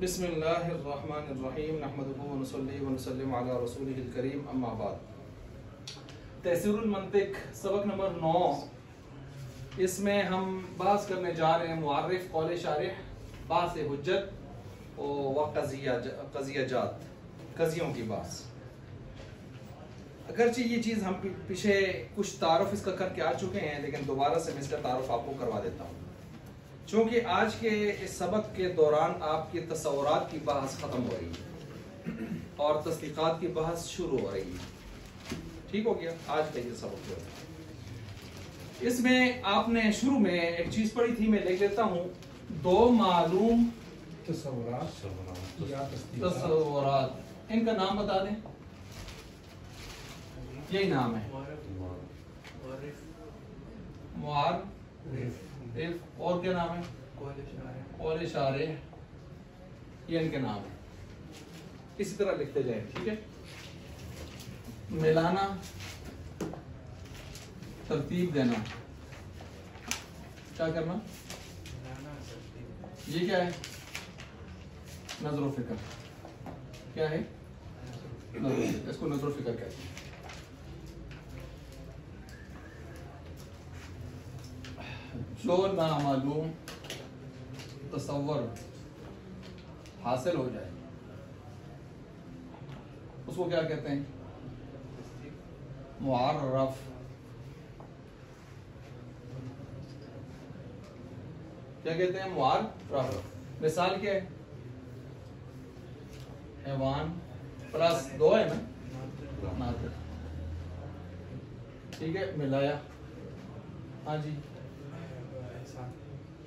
बिस्मिल्लाहिर्रहमानिर्रहीम नहमदुहु व नुसल्ली व नुसल्लिमु अला रसूलिहिल करीम अम्मा बाद। तहसीरुल मंतिक सबक नंबर 9। इसमें हम बात करने जा रहे हैं मुआर्रिफ कौल शारिह बास हुज्जत व कज़ियाजात, कज़ियों की बात। अगरचे ये चीज़ हम पीछे कुछ तारुफ इसका करके आ चुके हैं, लेकिन दोबारा से मैं इसका तारुफ आपको करवा देता हूँ, चूँकि आज के इस सबक के दौरान आपकी तसव्वुरात की बहस ख़त्म हो रही है और तस्दीक़ात की बहस शुरू हो रही है। ठीक हो गया। आज का ये सबक जो है इसमें आपने शुरू में एक चीज़ पढ़ी थी, मैं लिख देता हूँ। दो मालूम तसव्वुरात, इनका नाम बता दें। यही नाम है मुआर्रिफ, और क्या नाम है कौल शारिह, ये इनके नाम है। इसी तरह लिखते जाए, ठीक है। मिलाना, तरतीब देना, क्या करना, ये क्या है नजर फिक्र, क्या है नजर, इसको नजर फिक्र कहते हैं। जो नामालूम तसव्वुर हासिल हो जाए उसको क्या कहते हैं, मुआर्रफ। क्या कहते हैं, मुआर्रफ। मिसाल क्या है, हैवान प्लस दो है ना, नातिक, ठीक है। मिलाया, हाँ जी,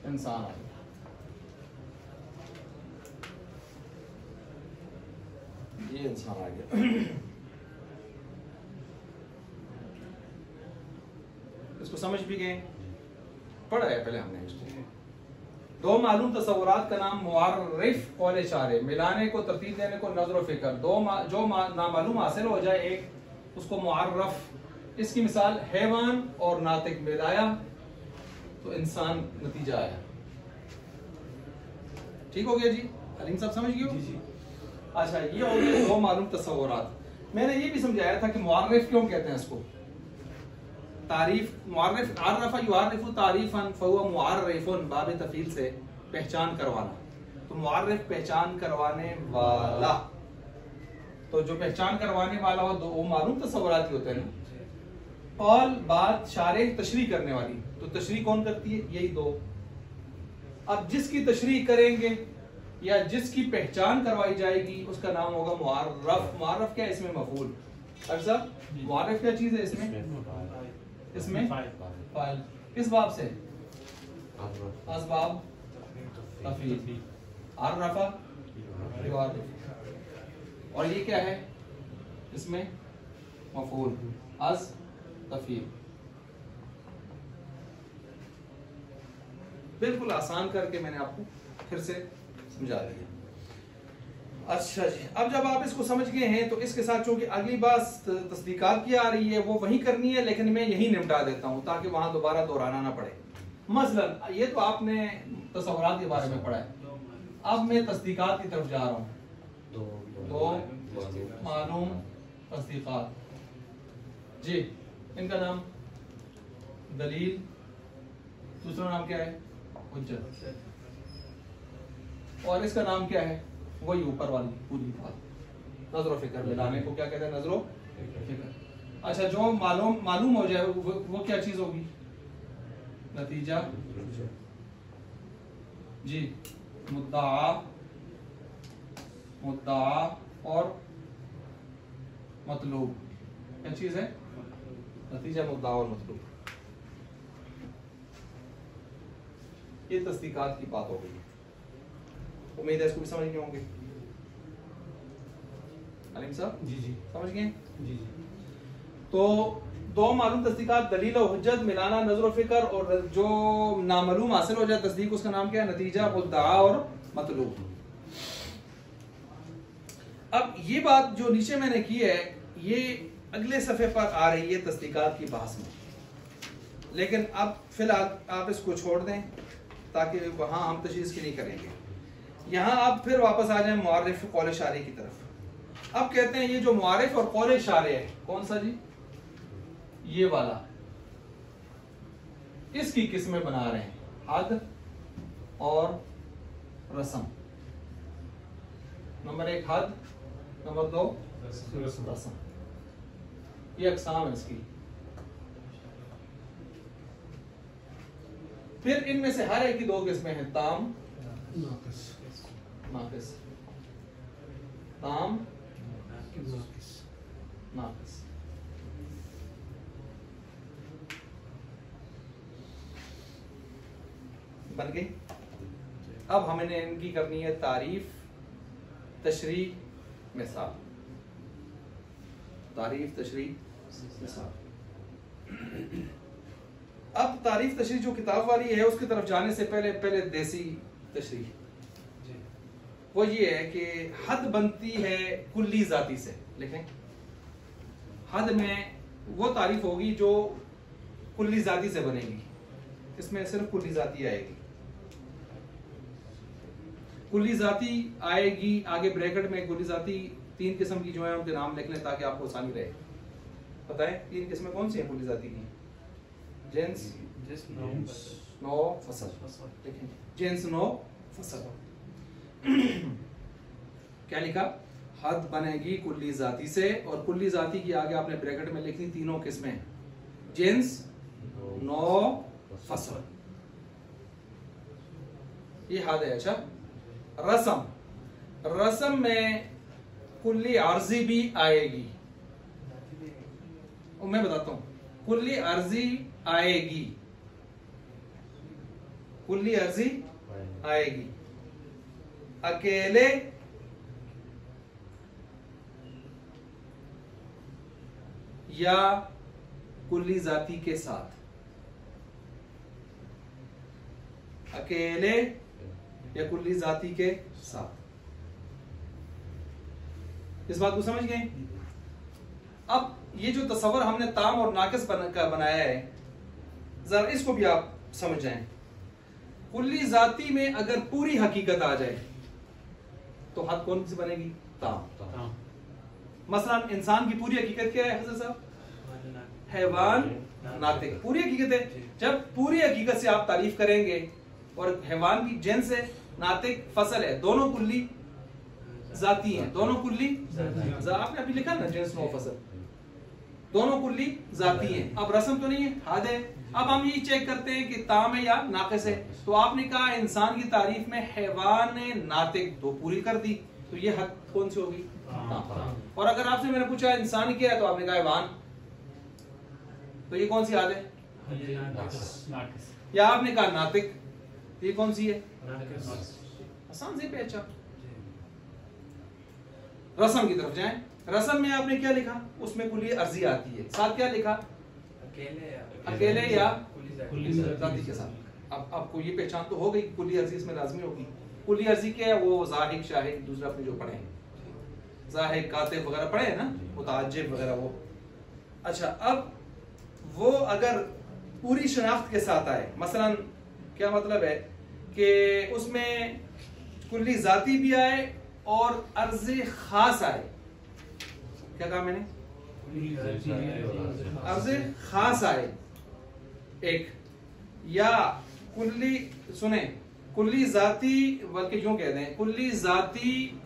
इंसान आ गया। ये इंसान आ गया। इसको समझ भी गए, पढ़ा है पहले हमने इसको। दो मालूम तसव्वुरात का नाम मुआर्रिफ कौल शारिह, मिलाने को, तरतीब देने को, नजर फिक्र। जो नामालूम हासिल हो जाए एक, उसको मुआर्रफ। इसकी मिसाल हैवान और नातिक, मिलाया तो इंसान नतीजा आया। ठीक हो गया जी, अलीम साहब समझ गए? जी। अच्छा, ये हो गया दो मालूम तसव्वुरात। मैंने ये भी समझाया था कि मुआर्रिफ क्यों कहते हैं इसको। तारीफ, मुआर्रिफ आर्रफा युआर्रिफु तारीफन फहुवा मुआर्रिफुन, बाब तफील से पहचान करवाना। तो मुआर्रिफ पहचान करवाने वाला, तो जो पहचान करवाने वाला हो दो मालूम तसव्वुरात ही होते हैं ना। कौल बात, शारिह तशरीह करने वाली, तो तशरीह कौन करती है, यही दो। अब जिसकी तशरीह करेंगे या जिसकी पहचान करवाई जाएगी उसका नाम होगा मुआर्रफ। मुआर्रफ क्या है, इसमें मफूल। अच्छा, मुआर्रफ क्या चीज है इसमें, इसमें फाइल। किस बाब से, असबाब तफील, आर्रफा युआर्रिफ। और ये क्या है, इसमें मफूल, अस तफील। बिल्कुल आसान करके मैंने आपको फिर से समझा दिया। अच्छा जी, अब जब आप इसको समझ गए हैं तो इसके साथ चूंकि अगली बात तस्दीकात की आ रही है वो वही करनी है, लेकिन मैं यही निपटा देता हूं ताकि वहां दोबारा दोहराना ना पड़े। मसलन ये तो आपने तसव्वुरात के बारे में पढ़ा है, अब मैं तस्दीकात की तरफ जा रहा हूं। दो मालूम तस्दीकात जी, इनका नाम दलील, दूसरा नाम क्या है हुज्जत, और इसका नाम क्या है, वही ऊपर वाली पूरी बात, नजर फिक्र। मिलाने को क्या कहते हैं, नजर फिक्र। अच्छा, जो मालूम हो जाए वो क्या चीज होगी, नतीजा जी। मुद्दा और मतलूब क्या चीज है, नतीजा, मुद्दा और मतलूब। ये तस्दीकात की बात हो गई। उम्मीद है इसको भी समझ गए होंगे अलीम साहब? जी जी, समझ गए? जी जी। तो दो मालूम तस्दीकात, दलील और हुज्जत, मिलाना, नजर फिक्र, और जो नामालूम हासिल हो जाए तस्दीक, उसका नाम क्या है, नतीजा, मुद्दा और मतलूब। अब ये बात जो नीचे मैंने की है ये अगले सफ़े पर आ रही है तस्दीकात की बहस में, लेकिन अब फिलहाल आप इसको छोड़ दें ताकि वहाँ हम तशरीह की नहीं करेंगे। यहां आप फिर वापस आ जाए मुआरिफ कौल शारी की तरफ। अब कहते हैं ये जो मुआरिफ और कौल शारी है, कौन सा जी, ये वाला, इसकी किस्में बना रहे हैं, हद और रस्म। नंबर 1 हद, नंबर 2 रस्म। ये अक़साम है इसकी। फिर इनमें से हर एक की 2 किस्में हैं, ताम नाक़िस, ताम नाक़िस। बन गई। अब हमने इनकी करनी है तारीफ, तशरीह, मिसाल। तारीफ, तशरीह, मिसाल। अब तारीफ तशरीह जो किताब वाली है उसकी तरफ जाने से पहले देसी तशरीह वो ये है कि हद बनती है कुल्ली जाती से। लिखें, हद में वो तारीफ होगी जो कुल्ली जाती से बनेगी, इसमें सिर्फ कुल्ली जाती आएगी। कुल्ली जाती आएगी, आगे ब्रैकेट में कुल्ली जाती 3 किस्म की जो है उनके नाम लिख लें ताकि आपको आसानी रहे। पता है 3 किस्में कौन सी हैं कुल्ली जाती की? जिन्स, नौ, फसल। देखें, जिन्स, नौ, फसल। क्या लिखा? हद बनेगी कुल्ली जाती से, और कुल्ली जाती की आगे आपने ब्रैकेट में लिखनी 3 किस्में, जिन्स, नौ, फसल। ये हद है। अच्छा, रस्म, रस्म में कुल्ली अर्जी भी आएगी। मैं बताता हूं, कुल्ली अर्जी आएगी, कुल्ली अर्जी आएगी अकेले या कुल्ली जाती के साथ, अकेले या कुल्ली जाती के साथ। इस बात को समझ गए? अब ये जो तस्वर हमने ताम और नाकिस बनाया है, जरा इसको भी आप समझ जाएं। कुल्ली जाती में अगर पूरी हकीकत आ जाए तो हद कौन सी बनेगी? ताम। मसलन इंसान की पूरी हकीकत क्या है हज़रत साहब? हैवान, नातिक, पूरी हकीकत है। जब पूरी हकीकत से आप तारीफ करेंगे और हैवान की जिन्स है, नातिक फसल है, दोनों कुल्ली जाती हैं, दोनों कुल्ली आपने अभी लिखा ना, जिन्स, नौ, फसल, दोनों कुल्ली जाती हैं। अब रस्म तो नहीं है, हद है। अब हम ये चेक करते हैं कि ताम है या नाकिस है। तो आपने कहा इंसान की तारीफ में हैवान नातिक 2 पूरी कर दी, तो ये हद कौन सी होगी? ताम। और अगर आपसे मैंने पूछा इंसान क्या है तो आपने कहा हैवान, तो ये कौन सी हद है? या आपने कहा नातिक, ये कौन सी है? आसान से पहचान। रस्म की तरफ जाएं। रस्म में आपने क्या लिखा? उसमें कुल्ली अर्जी आती है, साथ क्या लिखा? अकेले या कुल्ली जाती के साथ। अब आपको ये पहचान तो हो गई, कुल्ली अर्जी इसमें लाजमी होगी। कुल्ली अर्जी क्या है? वो ज़ाहिक, शाहिद, दूसरा अपने जो पढ़े हैं, ज़ाहिक, कातिब वगैरह पढ़े हैं ना, मुताजिब वगैरह वो। अच्छा, अब वो अगर पूरी शनाख्त के साथ आए, मसलन क्या मतलब है कि उसमें कुल्ली जाती भी आए और अर्ज़ खास आए। क्या कहा मैंने? अर्ज़ खास आए एक, या कुल्ली, सुने, कुल्ली जाती, बल्कि यूं कहते हैं कुल्ली जाती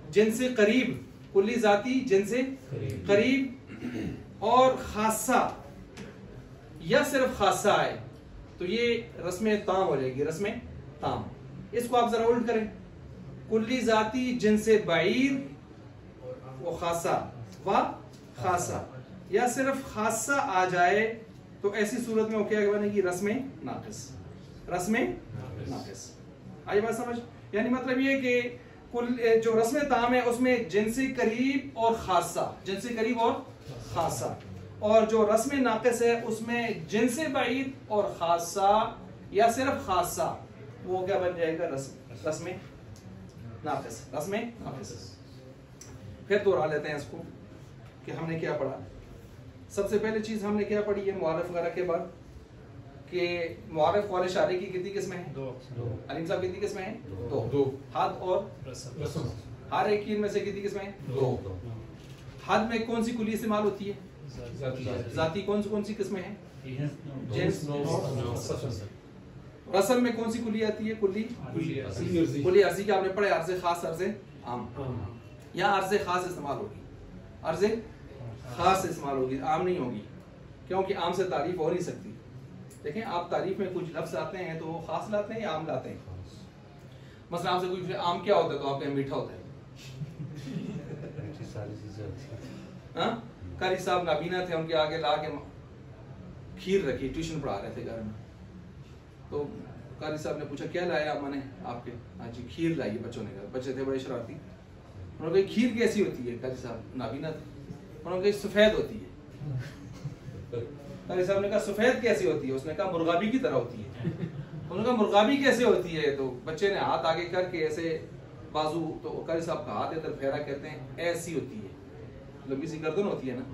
जिनसे करीब, कुल्ली जाती जिनसे करीब और खासा या सिर्फ खासा आए तो ये रस्म ताम हो जाएगी, रस्म ताम। इसको आप जरा उल्ट करें, कुल्ली जाती जिनसे बाईद वो खासा व खासा, या सिर्फ खासा आ जाए तो ऐसी सूरत में वो क्या बनेगी? रस्म नाकिस, रस्म नाकिस। आई बात समझ? यानी मतलब ये कि कुल जो रस्म ताम है उसमें जिनसे करीब और खासा, जिनसे करीब और खासा, और जो रस्म नाकिस है उसमें जिनसे बाईद और खासा या सिर्फ खासा, वो क्या बन जाएगा? रस्म नाकिस, रस्म नाकिस। फिर दोहरा लेते हैं इसको कि हमने क्या पढ़ा। सबसे पहले चीज हमने क्या पढ़ी है मुआरिफ वगैरह के बाद कि मुआरिफ कौल इशारे की कितनी किस्में हैं? दो। अलीम साहब कितनी किस्में हैं? दो। हद और रस्म। हर एक में से कितनी किस्में हैं? दो। हद में कौन सी कुली इस्तेमाल होती है? जाती। कौन सी किस्में हैं? जिन्स। रस्म में कौन सी कुली आती है? कुली अर्जी का आपने पढ़े, अर्ज़े खास अर्ज़े आम। यहाँ अर्ज़े खास इस्तेमाल होगी, अर्ज़े खास इस्तेमाल होगी, आम नहीं होगी, क्योंकि आम से तारीफ हो नहीं सकती। देखें आप तारीफ में कुछ लफ्ज़ आते हैं तो वो खास लाते हैं या आम लाते हैं? मसलन आपसे कुछ आम क्या होता है तो आप कहें मीठा होता है। हाँ, कारी साहब नाबीना थे, उनके आगे ला के खीर रखी, ट्यूशन पढ़ा रहे थे घर में, तो कारी साहब ने पूछा क्या लाया मैंने आपके? हाँ जी खीर लाई है बच्चों ने कहा। बच्चे थे बड़े शरारती, उन्होंने कहा खीर कैसी होती है? कारी साहब नाबीना थे, उन्होंने कहा सफेद होती है। कारी साहब ने कहा सफेद कैसी होती है? उसने कहा मुर्गाबी की तरह होती है। उन्होंने कहा मुर्गाबी कैसे होती है? तो बच्चे ने हाथ आगे करके ऐसे बाजू, तो कारी साहब का हाथ इधर फेरा, कहते हैं ऐसी होती है, लंबी सी गर्दन होती है ना।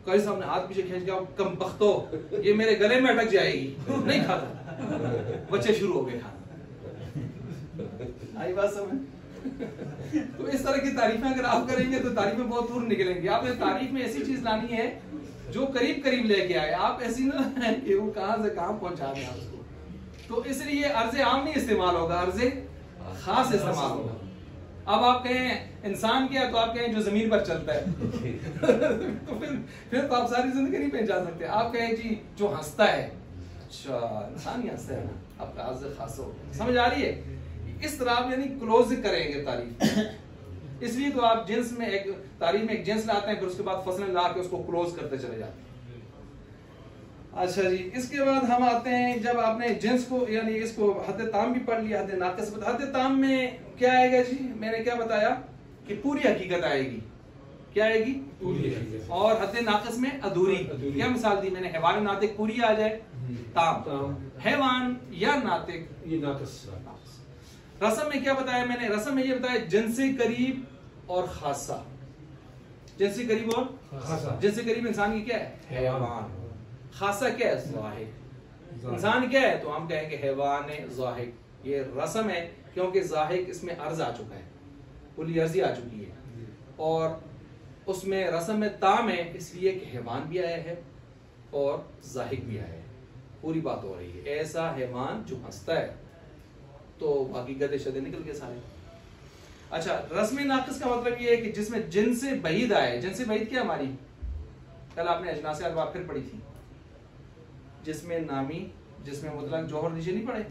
कारी साहब ने हाथ पीछे खींच गया, कम बख्तो ये मेरे गले में अटक जाएगी, नहीं खाता। बच्चे शुरू हो गए खाना। आई बात समझ? तो इस तरह की तारीफें अगर आप करेंगे तो तारीफें बहुत दूर निकलेंगी। आपने तारीफ में ऐसी चीज लानी है जो करीब करीब लेके आए, आप ऐसी ना कि वो कहां से कहां पहुंचा दें आपको। तो इसलिए अर्ज़े आम नहीं इस्तेमाल होगा, अर्ज़े खास इस्तेमाल होगा। अब आप कहें इंसान क्या, तो आप कहें जो जमीन पर चलता है। तो फिर तो आप सारी जिंदगी नहीं पहचान सकते। आप कहें जी जो हंसता है, अच्छा इंसान ही हंसता है ना, आपका अर्ज़े खास हो। समझ आ रही है? इस तरह आप यानी क्लोज करेंगे तारीफ। इसलिए तो आप जिन्स में एक तारीफ में एक जिन्स लाते हैं, फिर उसके बाद फसलें ला के उसको क्लोज करते चले जाते हैं। अच्छा जी, इसके बाद हम आते हैं, जब आपने जिन्स को यानी इसको हद ताम भी पढ़ लिया, हद नाक़िस। हद ताम में क्या आएगा जी? मैंने क्या बताया कि पूरी हकीकत आएगी। क्या आएगी? पूरी। और हद नाक़िस में अधूरी। क्या मिसाल दी मैंने? हैवान नातिक पूरी आ जाए, ताम। हैवान या नातिक ये नाक़िस। रस्म में क्या बताया मैंने? रस्म में ये बताया जिनसे करीब और खासा। जिनसे करीब और खासा। जिनसे करीब इंसान की क्या है? हैवान। खासा क्या है? ज़ाहिक। इंसान क्या है? तो हम कहेंगे हैवान ज़ाहिक। ये रस्म है, क्योंकि ज़ाहिक इसमें अर्ज आ चुका है, कुली अर्जी आ चुकी है, और उसमें रस्म में ताम है, इसलिए कि हैवान भी आया है और ज़ाहिक भी आया है। पूरी बात हो रही है। ऐसा हैवान जो हंसता है, तो बाकी गधे शदे निकल के सारे। अच्छा, रस्म नाक़िस का मतलब ये है कि जिसमें जिनसे बईद आए। जिनसे बईद क्या हमारी? कल आपने अजनास अरबाब फिर पढ़ी थी, जिसमें नामी, जिसमें मुतलक, जौहर नीचे नहीं पढ़े?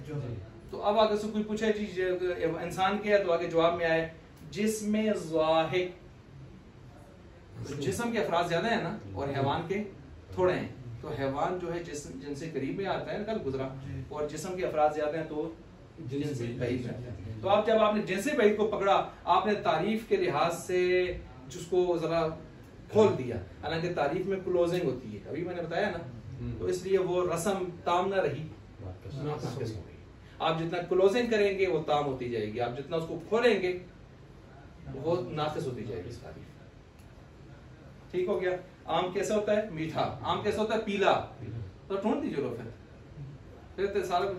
तो अब अगर से कोई पूछे जी इंसान क्या है, तो आगे जवाब में आए जिसमें ज़ाहिक। जिस्म के अफराद ज्यादा है ना और हैवान के थोड़े हैं, तो हैवान जो है जिनसे करीब में आता है, कल गुजरा, और जिस्म के अफराद ज्यादा हैं तो जिनसे बईद में। तो आप जब आपने जिनसे बईद को पकड़ा, आपने तारीफ के लिहाज से जिसको जरा खोल दिया, हालांकि तारीफ में क्लोजिंग होती है, अभी मैंने बताया ना, तो इसलिए वो रस्म ताम ना रही, नाक़िस हो गई। आप जितना क्लोजिंग करेंगे वो ताम होती जाएगी, आप जितना उसको खोलेंगे वो नाक़िस होती जाएगी तारीफ। ठीक हो गया? आम कैसा होता है? मीठा। आम कैसा होता है? पीला। तो ढूंढ दीजिए लो फिर तो सारा।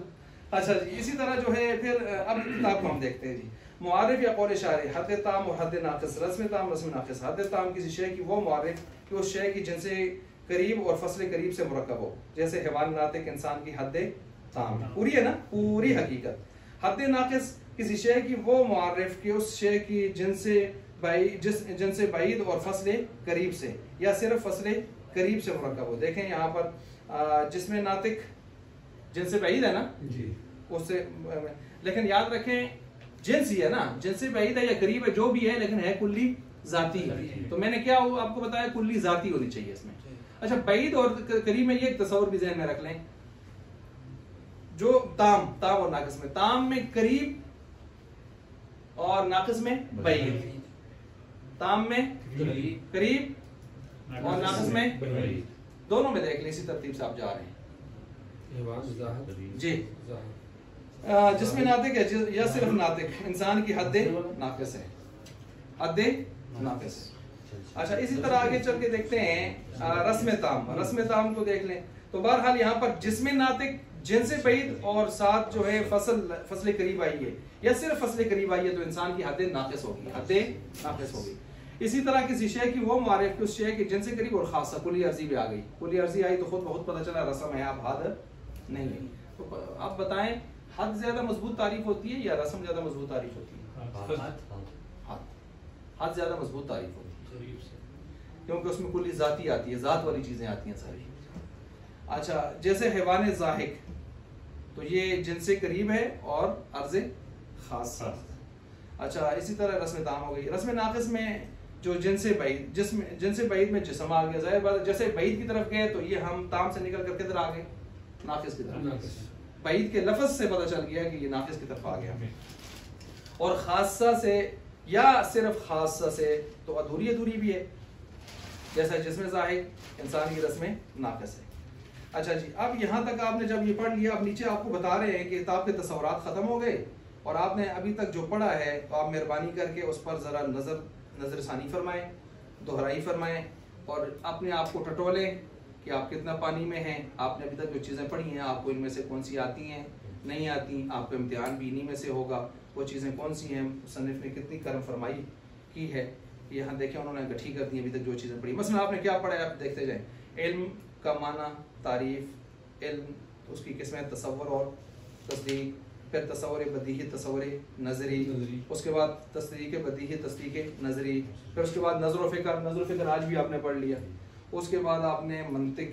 अच्छा जी, इसी तरह जो है फिर अब किताब को हम देखते हैं जी। मुआरिफ या कौल इशारे, हद ताम और हद नाक़िस। रस्म ताम, रस्म नाक़िस। हद ताम किसी शय की वो मुआरिफ कि उस शय की जिनसे करीब और फसले करीब से मुरक्कब हो, जैसे हैवान नातिक इंसान की हद ताम पूरी है ना, पूरी हकीकत। हद नाक़िस किसी शय की वो मुआरिफ कि उस शय की जिनसे बईद और फसले करीब से, या सिर्फ फसले करीब से मुरक्कब हो। देखें यहाँ पर जिसमें नातिक जिनसे बईद है ना जी, उससे, लेकिन याद रखें जिन्स ही है ना, जिनसे बईद है या करीब है, जो भी है, लेकिन है कुल्ली जाती। तो मैंने क्या आपको बताया, कुल्ली जाती होनी चाहिए इसमें। अच्छा, बईद और करीब में ये एक तस्वर भी ज़हन में रख लें, जो ताम और नाक़िस में, ताम में करीब और नाक़िस में बईद, ताम में करीब और नाक़िस में बईद, दोनों में देख लें, इसी तरतीब से आप जा रहे हैं जी। जिसमें नातिक है या सिर्फ नातिक, इंसान की हद नाक़िस है, हद नाक़िस। अच्छा, इसी तरह आगे चल के देखते हैं रस्म ताम। रस्म ताम को देख लें, तो बहरहाल यहाँ पर जिसमें नातिक जिनसे बैद और साथ जो है फसल करीब आई है या सिर्फ फसल करीब आई है तो इंसान की हद नाक़िस होगी, हद नाक़िस होगी। इसी तरह किसी शे की वो मारिफ कि उस शे की जिनसे करीब और खासा कुली अर्जी भी आ गई, कुली अर्जी आई तो खुद बहुत पता चला रस्म है, आप हद नहीं है। तो आप बताएं हद ज्यादा मजबूत तारीफ होती है या रस्म ज्यादा मजबूत तारीफ होती है? हद ज्यादा मजबूत तारीफ होती है क्योंकि उसमें कुली जाती आती है, जात वाली चीजें आती हैं सारी। अच्छा, जैसे हैवान ज़ाहिक तो ये जिनसे करीब है और अर्ज़ खासा। अच्छा, इसी तरह रस्म ताम हो गई। रस्म नाक़िस में जो जिनसे बैद, जिसमें जिनसे बैद में जिस्म आ गया, ज़ाहिर बात जैसे बैद की तरफ गए तो ये हम ताम से निकल कर किधर आ गए? नाक़िस की तरफ। बैद के लफ्ज़ से पता चल गया कि ये नाक़िस की तरफ आ गया। और खासा से या सिर्फ खासा से तो अधूरी अधूरी भी है, जैसा जिसमें ज़ाहिक इंसान की रस्म नाक़िस है। अच्छा जी, अब यहाँ तक आपने जब ये पढ़ लिया, अब नीचे आपको बता रहे हैं कि किताब के तस्वुरात ख़त्म हो गए और आपने अभी तक जो पढ़ा है तो आप मेहरबानी करके उस पर ज़रा नज़रसानी फरमाएं, दोहराई फरमाएं और अपने आप को टटोलें कि आप कितना पानी में हैं। आपने अभी तक जो चीज़ें पढ़ी हैं आपको इनमें से कौन सी आती हैं, नहीं आती, आपका इम्तिहान भी इन्हीं में से होगा। वो चीज़ें कौन सी हैं, मुसन्निफ़ ने कितनी करम फरमाई की है, यहाँ देखें उन्होंने इकट्ठी कर दी अभी तक जो चीज़ें पढ़ी। मसलन आपने क्या पढ़ा है, आप देखते जाएँ। इल्म का माना तारीफ़, इल्म उसकी किस्में तसव्वुर और तस्दीक, फिर तसव्वुर बदीही तसव्वुर नज़री, उसके बाद तस्दीक बदीही तस्दीक नज़री, फिर उसके बाद नज़र फ़िक्र आज भी आपने पढ़ लिया। उसके बाद आपने मंतिक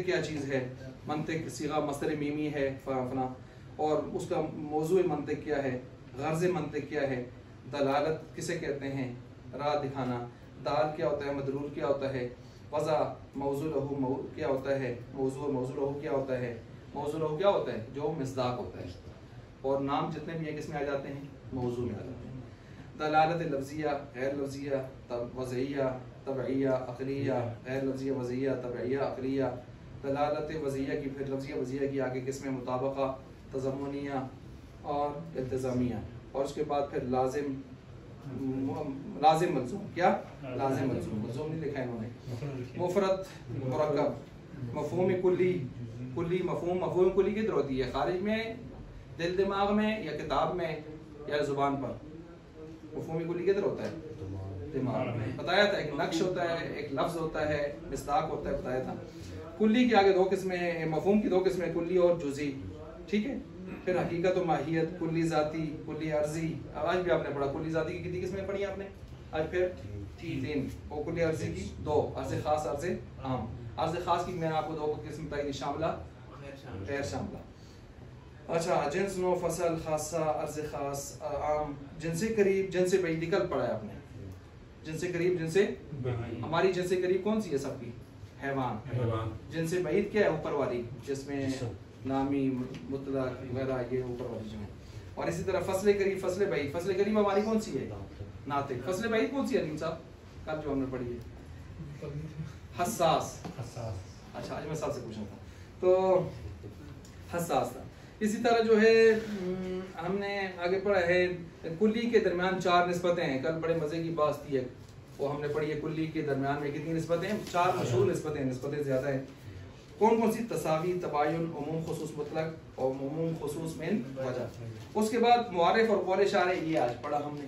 क्या चीज़ है, मंतिक सीगा मस्तर मीमी है फना, और उसका मौजू मंतिक क्या है, गर्ज़ मंतिक क्या है, दलालत किसे कहते हैं, राह दिखाना, दाल क्या होता है, मदलूल क्या होता है, वज़ा मौजू लहू क्या होता है, मौजू लहू क्या होता है, मौजू लहू क्या होता है, जो मिस्दाक होता है। और नाम जितने भी हैं किसमें आ जाते हैं, मौजू में आ जाते हैं। दलालत लफ्ज़िया, गैर लफ्ज़िया, वज़इया, तबइया, अक़लिया, गैर लफ्ज़िया, वज़इया, तबइया, अक़लिया। दलालत वज़इया की फिर लफ्ज़िया वज़इया की आगे किसमें मुताबका, तज़म्मुनिया और इल्तिज़ामिया, और उसके बाद फिर लाजिम मलज़ूम, क्या लाजिम मलज़ूम नहीं लिखा है इन्होंने, मुफ़रद, मुरक्कब, मफ़हूम कुल्ली, कुल्ली मफ़हूम कुल्ली किधर होती है, खारिज में, दिल दिमाग में या किताब में या ज़ुबान पर? मफ़हूम कुल्ली किधर होता है, दिमाग में। बताया था एक नक्श होता है, एक लफ्ज़ होता है, मिस्दाक होता है, बताया था। कुल्ली की आगे दो किस्में, मफ़हूम की दो किस्में, कुल्ली और जुज़ी, ठीक है। फिर हकीकत और माहियत, कुल्ली ज़ाती, कुल्ली अर्जी। आज भी आपने पढ़ा कुल्ली ज़ाती की कितनी किस्में पढ़ी आपने आज? फिर तीन, और कुल्ली अर्जी की दो, अर्ज़ ख़ास, अर्ज़ आम। अर्ज़ ख़ास की मैंने आपको दो किस्म बताई, शामिला, गैर शामिला। अच्छा, जिन्स, नो, फसल, खासा, अर्ज़ ख़ास, आम, जिनसे करीब, जिनसे बैद निकल पड़ा है आपने, जिनसे करीब, जिनसे हमारी जिनसे करीब कौन सी है सबकी, हैवान। जिनसे बैद क्या है, ऊपर वाली, जिसमें नामी, मुतलक वगैरह ये ऊपर वाली जो है। और इसी तरह फसल करीब, फसल बैद, फसल करीब हमारी कौन सी है, नातिक। फसल बैद कौन सी है अलीम साहब, कल जो हमने पढ़ी है, हसास। अच्छा, आज मैं साहब से पूछा था तो हसास था। इसी तरह जो है हमने आगे पढ़ा है कुल्ली के दरमियान 4 निस्बतें हैं। कल बड़े मजे की बात थी, वो हमने पढ़ी है कुल्ली के दरमियान में कितनी निस्बतें हैं, 4 मशहूर निस्बतें, निस्बतें ज्यादा है। कौन कौन सी, तसावी, तबायुन, उमूम, खुसूस मुतलक और उमूम खुसूस मिन वजह। उसके बाद मुआरिफ और कौल इशारे, ये आज पढ़ा हमने।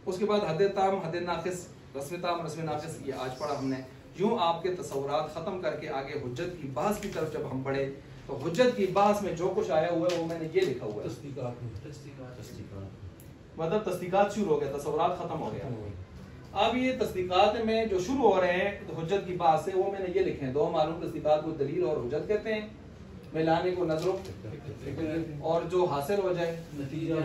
उसके बाद हद ताम, हद नाक़िस, रस्म ताम, रस्म नाक़िस, ये आज पढ़ा हमने। यूं आपके तस्वुरात खत्म करके आगे हुज्जत की बहस की तरफ जब हम बढ़े तो हुज्जत की बहस में जो कुछ आया हुआ है वो मैंने ये लिखा हुआ है, मतलब तस्दीकात शुरू हो गया, तस्वुरात खत्म हो गया। अब ये तस्दीकात में जो शुरू हो रहे हैं तो हुज्जत की बात से, वो मैंने ये लिखे हैं, 2 मालूम तस्दीकात को दलील और हुज्जत कहते हैं, मिलाने को नजरों, और जो हासिल हो जाए नतीजा,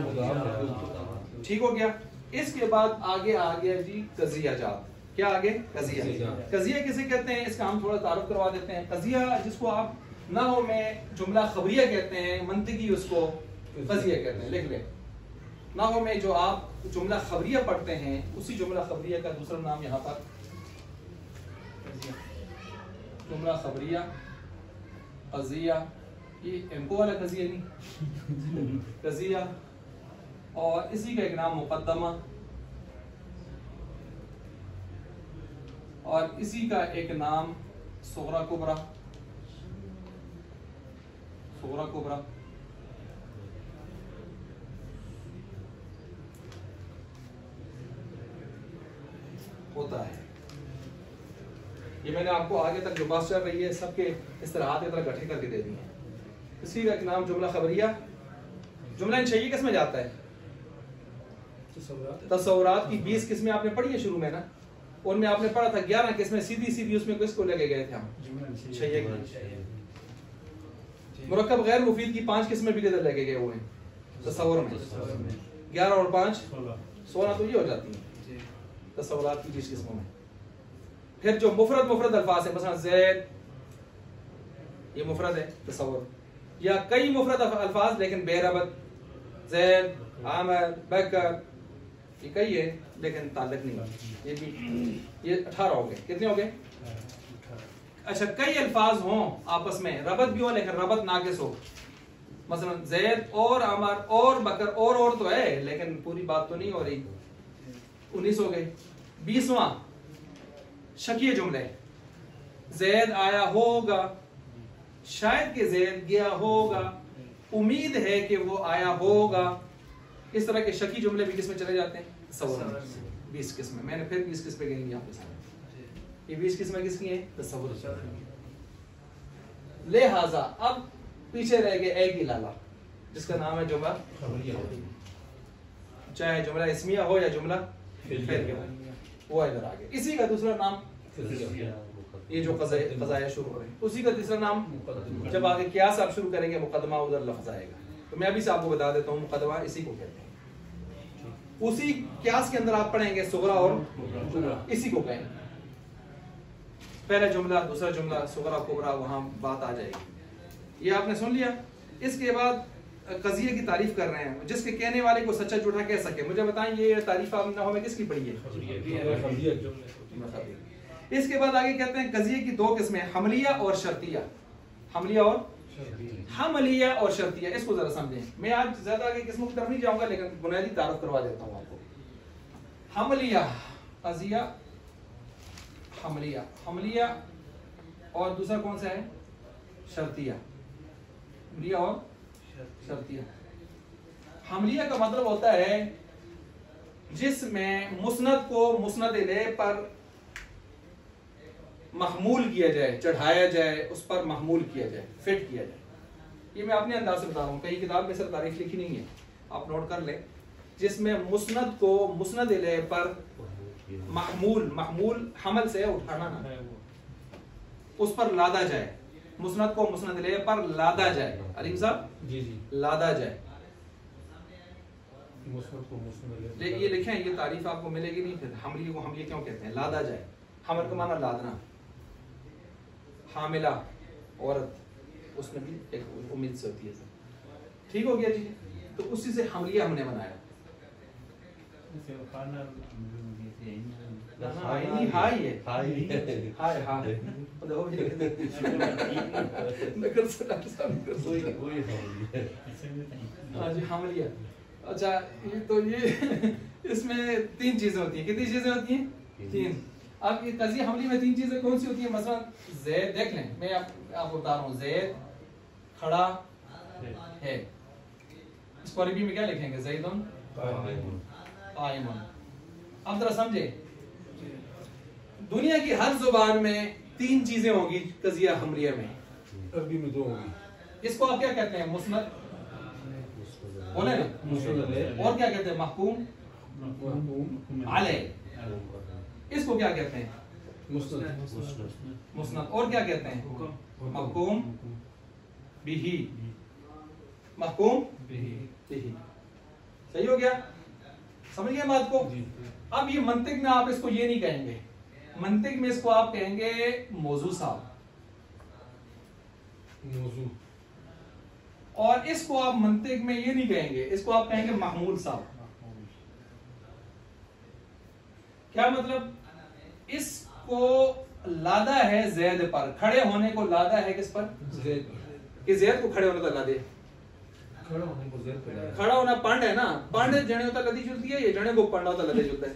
ठीक हो गया। इसके बाद आगे आ गया जी कज़िया जात। क्या आगे, कज़िया। कज़िया किसे कहते हैं, इसका हम थोड़ा तारुफ करवा देते हैं। कज़िया जिसको आप नाहव में जुमला खबरिया कहते हैं, मंतिकी उसको कज़िया कहते हैं, लिख ले। नाहव में जो आप जुमला खबरिया पढ़ते हैं उसी जुमला खबरिया का दूसरा नाम यहाँ पर जुमला खबरिया, कज़िया, ये इनको वाला कज़िया नहीं, कज़िया, और इसी का एक नाम मुक़द्दमा, और इसी का एक नाम सुग़रा कुबरा, सुगरा कुबरा, होता है। ये मैंने आपको आगे तक जो बात चल रही है सबके इस तरह हाथ की तरह इकट्ठे करके दे दिए हैं। इसी का नाम जुमला खबरिया। जुमला इंशाई किस में जाता है? तसव्वुरात की 20 किस्में आपने पढ़ी है शुरू में ना, उनमें आपने पढ़ा था 11 किस्में सीधी सीधी उसमें किसको लेके गए थे हम? मुरक्कब गैर मुफीद की 5 किस्में भी किधर लेके गए हुए हैं? तसव्वुर में। 11 और 5 16 तो ये हो जाती है तसव्वुरात की 20 किस्मों में। फिर जो मुफरद अल्फाज है, मसलन ज़ैद, ये मुफरद है तसव्वुर, या कई मुफरद अल्फाज लेकिन बेरबत, ज़ैद, आमर, बकर, ये कई है लेकिन ताल्लुक नहीं, ये भी, ये 18 हो गए। कितने हो गए? अच्छा, कई अल्फाज हों आपस में, रबत भी हो लेकिन रबत नाकिस हो, मसलन ज़ैद और अमर और बकर और तो है लेकिन पूरी बात तो नहीं हो रही, 19 हो गए। 20वां शकीय जुमले, ज़ैद आया होगा, शायद कि ज़ैद गया होगा, उम्मीद है कि वो आया होगा। इस तरह के शकी जुमले भी किसमें चले जाते हैं? तसव्वुर। 20 किस्में मैंने फिर 20 किस्में कहेंगी आपके सामने। ये 20 किस्में किसकी हैं? तसव्वुर। लिहाजा अब पीछे रह गए एक ही लाला जिसका नाम है जुमला खबरिया, चाहे जुमला इस्मिया हो या जुमला फि'लिया, वो इधर आ गया। इसी का दूसरा नाम ये जो क़ज़ाया शुरू हो रहे हैं, उसी का तीसरा नाम जब आगे कियास आप शुरू करेंगे मुकदमा उधर लफ्ज़ आएगा। तो मैं अभी से आपको बता देता हूँ मुकदमा इसी को कहते हैं। उसी कियास के अंदर आप पढ़ेंगे सुगरा और कुबरा, इसी को कहेंगे। पहला जुमला, दूसरा जुमला, सुगरा कुबरा, वहां बात आ जाएगी। ये आपने सुन लिया। इसके बाद कज़िये की तारीफ कर रहे हैं, जिसके कहने वाले को सच्चा झूठा कह सके। मुझे बताएं ये तारीफ आपने नहव में किसकी पढ़ी है? इसके बाद आगे कहते हैं कज़िये की 2 किस्में, हमलिया और शर्तिया। हमलिया और शर्तिया, इसको जरा समझें। मैं आज ज्यादा आगे किस्मों की तरफ नहीं जाऊंगा लेकिन बुनियादी तारुफ करवा देता हूं आपको। हमलिया, कज़िया, हमलिया और दूसरा कौन सा है? शर्तिया। हमलिया और शर्तिया। हमलिया का मतलब होता है जिसमें मुस्नद को मुस्नद इलैह पर महमूल किया जाए, चढ़ाया जाए, उस पर महमूल किया जाए, फिट किया जाए। ये मैं अपने अंदाज से बता रहा हूँ, कहीं किताब में सिर्फ तारीफ लिखी नहीं है, आप नोट कर लें। जिसमें मुस्नद को मुस्नद इलैह पर महमूल हमल से उठाना ना, उस पर लादा जाए, मुस्नद को मुस्नद इलैह पर लादा जाए। अलीम साहब जी, लादा जाए। ये लिखें, ये तारीफ आपको मिलेगी नहीं। फिर हमली को हमली क्यों कहते हैं? लादा जाए। हमल का माना लादना। हामिला औरत, उसमें भी एक उम्मीद से होती है। ठीक हो गया जी। तो उसी से हमलिया हमने बनाया। हमलिया। अच्छा, ये तो ये इसमें 3 चीजें होती हैं। कितनी चीजें होती हैं? 3। अब ये कज़िया हमली में 3 चीजें कौन सी होती हैं? मसलन ज़ैद, देख लें, मैं आपको बता रहा हूँ। ज़ैद खड़ा है, इसको अरबी में क्या लिखेंगे? ज़ैदुन क़ाइमुन। अब जरा समझे, दुनिया की हर जुबान में 3 चीजें होगी कज़िया हमलिया में। अरबी में 2 होगी। इसको आप क्या कहते हैं? मुस्नद बोले ना, और क्या कहते हैं? महकूम अलैह। इसको क्या कहते हैं? मुस्नद। और क्या कहते हैं? महकूम बिही। महकूम बिही। सही हो गया? समझ गए बात को? अब ये मंतिक में आप इसको ये नहीं कहेंगे, मंतिक में इसको आप कहेंगे मौजू साहब। मौजू। और इसको आप मंतिक में ये नहीं कहेंगे, इसको आप कहेंगे महमूल साहब। क्या मतलब? इसको लादा है ज़ैद पर, खड़े होने को लादा है किस पर? ज़ैद। कि ज़ैद को खड़े होने को लादे। खड़ा होना पंड है ना, पंड जने होता लदी जुलती है, ये जने को पंडा होता लदी जुलता है।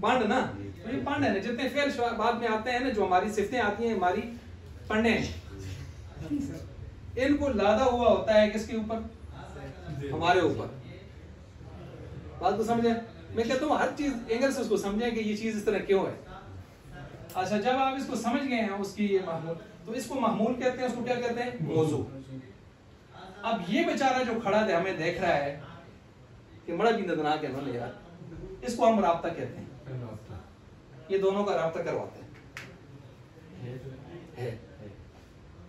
पंड ना, तो ये पंड है ना। जितने फेल बाद में आते हैं ना, जो हमारी सिफतें आती हैं हमारी, पंडे हैं। इनको लादा हुआ होता है किसके ऊपर? हमारे ऊपर। बात को समझे? मैं कहता हूँ हर चीज एंगल से उसको समझें कि ये चीज इस तरह क्यों है। अच्छा, जब आप इसको समझ गए हैं उसकी ये मामूल, तो इसको मामूल कहते हैं, उसको क्या कहते हैं? मौजू। अब ये बेचारा जो खड़ा है हमें देख रहा है कि बड़ा भी नदनाक है ना यार, इसको हम राब्ता कहते हैं। ये दोनों का राब्ता करवाते हैं,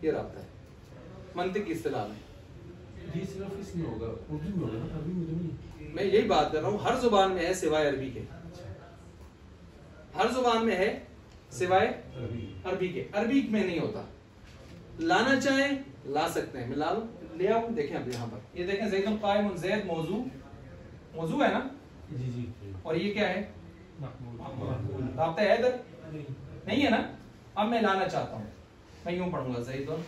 ये राब्ता है मंतिक की इस्तिलाह में। जी सिर्फ इसमें होगा, उर्दू में होगा, अरबी में नहीं। मैं यही बात कर रहा हूँ, हर जुबान में है सिवाय अरबी के। हर जुबान में है सिवाय अरबी के। अरबी में नहीं होता। लाना चाहे ला सकते हैं, मैं ला लूं, ले आऊं। देखें अब यहाँ पर, ये देखें ज़ैदुन क़ाइमुन, ज़ैद मौजू, मौजू है ना? जी जी। और ये क्या है? राब्ता है इधर? नहीं है ना? अब मैं लाना चाहता हूँ, मैं यूं पढ़ूंगा ज़ैदुन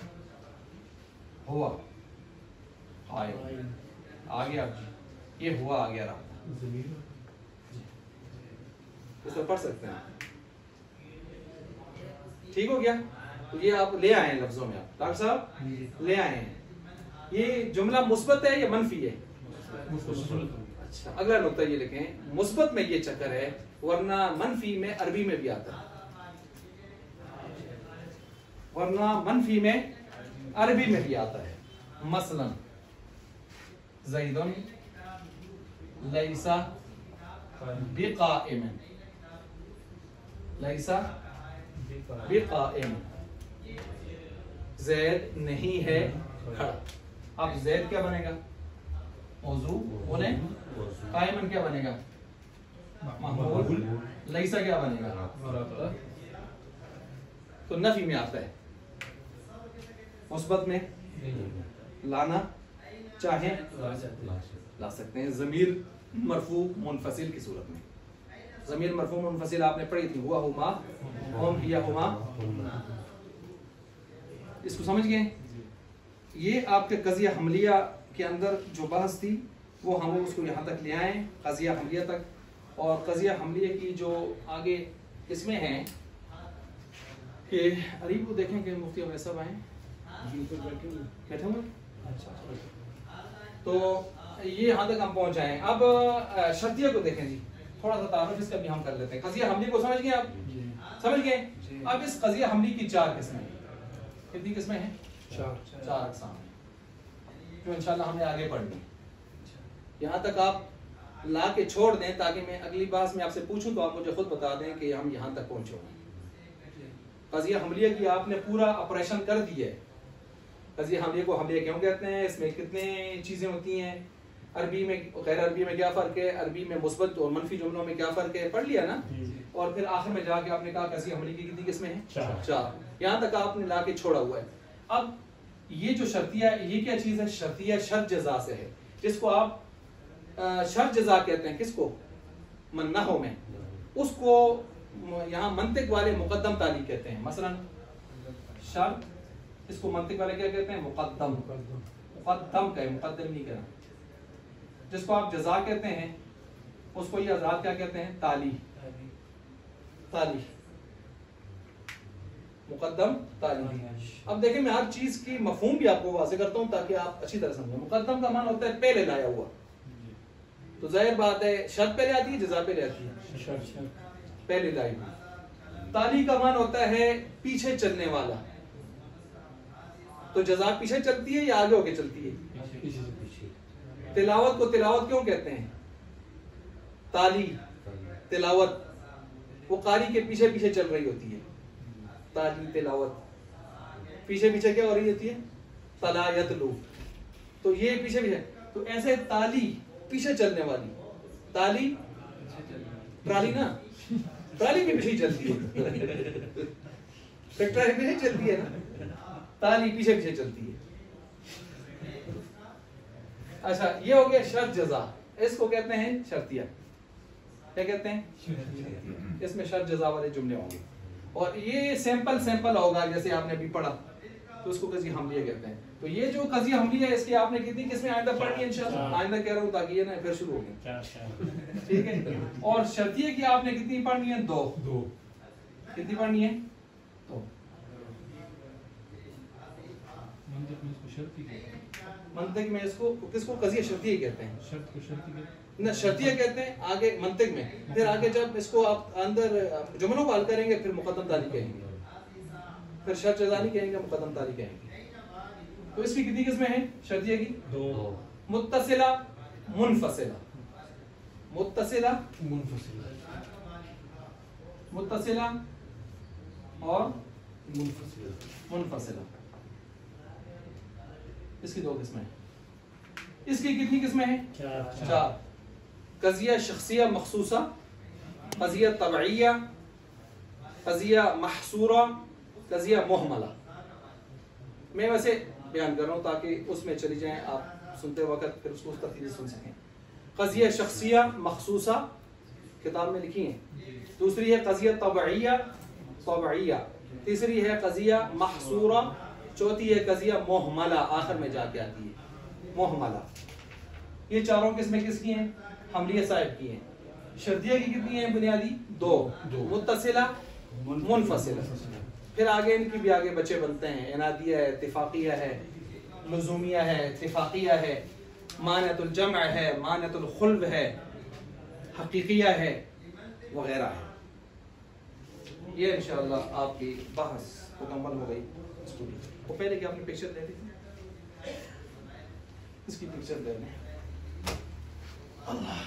हुआ, आ गया जी, ये हुआ आ गया राब्ता। इसको पढ़ सकते हैं, ठीक हो गया? तो ये आप ले आए हैं लफ्जों में, आप डॉक्टर साहब ले आए हैं। ये जुमला मुस्बत है या मनफी है? अच्छा, अगला नुक्ता ये लिखें, मुस्बत में ये चक्कर है, वरना मनफी में अरबी में भी आता है, वरना मनफी में अरबी में भी आता है। मसलन ज़ैदुन लैसा बिक़ाइमिन, लैसा बिक़ाइम, ज़ैद नहीं है खड़ा। अब ज़ैद क्या बनेगा? मौजू बोले। कायमन क्या बनेगा? महमूल। लैसा क्या बनेगा? तो नफी में आता है, मुस्बत में लाना चाहे ला सकते हैं। ज़मीर मरफू मुनफसिल की सूरत में, ज़मीर मरफू मुनफसिल आपने पढ़ी थी, हुआ हुमा, हुम हिया हुमा। इसको समझ गए? ये आपके कज़िया हमलिया के अंदर जो बहस थी वो हम उसको यहाँ तक ले आए, कज़िया हमलिया तक। और कज़िया हमलिया की जो आगे इसमें है कि अरीब को देखें कि मुफ्ती अवैस साहब आए बैठे हुए। अच्छा, तो ये यहाँ तक हम पहुँच आए। अब शर्तिया को देखें जी, थोड़ा सा तारुफ इसका भी हम कर लेते हैं। कज़िया हमली को समझ गए आप? समझ गए? अब इस कज़िया हमली की 4 किस्में, कितनी किस्में हैं? 4 अक़साम हैं, जो इंशाल्लाह हमने आगे पढ़नी। यहाँ तक आप ला के छोड़ दें ताकि मैं अगली बार में आपसे पूछूं तो आप मुझे खुद बता दें कि हम यहाँ तक पहुँचे हैं। कज़िया हमलिया की आपने पूरा ऑपरेशन कर दिया है। कज़िया हमलिया को हमलिया क्यों कहते हैं, इसमें कितने चीज़ें होती हैं, अरबी में गैर अरबी में क्या फ़र्क है, अरबी में मुस्बत और मनफी जुमलों में क्या फ़र्क है, पढ़ लिया ना? और फिर आखिर में जाके आपने कहा कज़िया हमलिया की कितनी किस्में हैं? 4। यहाँ तक आपने ला के छोड़ा हुआ है। अब ये जो शर्तिया, ये क्या चीज़ है? शर्तिया शर्त जज़ा से है, जिसको आप शर्त जज़ा कहते हैं। किसको? मन्नाहो में उसको यहाँ मंतिक वाले मुकद्दम ताली कहते हैं। मसलन शर्त, इसको मंतिक वाले क्या कहते हैं? मुकद्दम। मुकद्दम कहे, मुकद्दम नहीं कहना। जिसको आप जज़ा कहते हैं उसको ये हज़रात क्या कहते हैं? ताली। ताली, मुकद्दम ताली। अब देखिए मैं हर चीज की मफहूम भी आपको वाज़ेह करता हूँ ताकि आप अच्छी तरह समझें। मुकद्दम का मान होता है पहले लाया हुआ, तो जाहिर बात है शर्त पहले आती है, जज़ा पहले आती है, पहले लाई हुई। ताली का मान होता है पीछे चलने वाला, तो जज़ा पीछे चलती है या आगे होके चलती है? पीछे से पीछे। तिलावत को तिलावत क्यों कहते हैं? ताली, तिलावत वो कारी के पीछे पीछे चल रही होती है। ताली, तिलावत पीछे पीछे क्या हो रही होती है? तला यतलू, तो ये पीछे पीछे। तो ऐसे ताली पीछे चलने वाली, ताली ट्राली ना, ट्राली भी पीछे चलती है, ट्राली पीछे चलती है ना, ताली पीछे पीछे चलती है। अच्छा, ये हो गया शर्त जज़ा, इसको कहते हैं शर्तिया। क्या कहते हैं? इसमें शर्त जज़ा वाले जुमले होंगे और ये सैंपल होगा जैसे आपने अभी पढ़ा, तो उसको कज़िया हमलिया कहते हैं। तो ये जो कज़िया हमलिया है इसकी आपने कितनी किस्में आइंदा पढ़नी है इंशाअल्लाह? आइंदा कह रहा हूँ ताकि ये ना फिर शुरू हो गया, ठीक है? और शर्तिया की आपने कितनी पढ़नी है? 2। कितनी पढ़नी है? 2। मंतिक में इसको शर्त ही कहते हैं। मंतिक में इसको किसको कज़िया शर्तिया कहते हैं। शर्त को शर्त ही कहते ना शर्तिया कहते हैं आगे मंतिक में, फिर आगे जब इसको आप अंदर जुमलों को हल करेंगे फिर मुकद्दम ताली कहेंगे, फिर शर्त जज़ानी कहेंगे, मुकद्दम ताली कहेंगे। तो इसकी कितनी किस्में हैं शर्तिया की? दो। मुत्तसिला, मुनफसिला। मुत्तसिला, मुनफसिला। मुत्तसिला और मुनफसिला। मुनफसिला, इसकी दो किस्में हैं। इसकी कितनी किस्में हैं? चार। कज़िया शख्सिया मखसूसा, कज़िया तबईया, कज़िया महसूरा, कज़िया मुहमला। मैं वैसे बयान कर रहा हूँ ताकि उसमें चली जाएं आप सुनते वक्त, फिर उसको तरतीब से सुन सकें। कज़िया शख्सिया मखसूसा किताब में लिखी है। दूसरी है कज़िया तबईया, तबईया। तीसरी है कज़िया महसूरा। चौथी है कज़िया मुहमला, आखिर में जाके आती है मुहमला। ये चारों किस्में किसकी हैं? हमलिया साहिब की हैं। शर्तिया की कितनी हैं बुनियादी? दो। मुत्तसिला, मुनफसिला। फिर आगे इनकी भी आगे बच्चे बनते हैं, इनादिया है, इत्तिफाकिया है, लुज़ूमिया है, इत्तिफाकिया है, मानतुल जम्अ है, मानतुल खुल्व है, हकीकिया है वगैरह है। ये इंशाअल्लाह आपकी बहस मुकम्मल हो गई। वो पहले कि आपने पिक्चर दे दी थी, इसकी पिक्चर दे दें। अल्लाह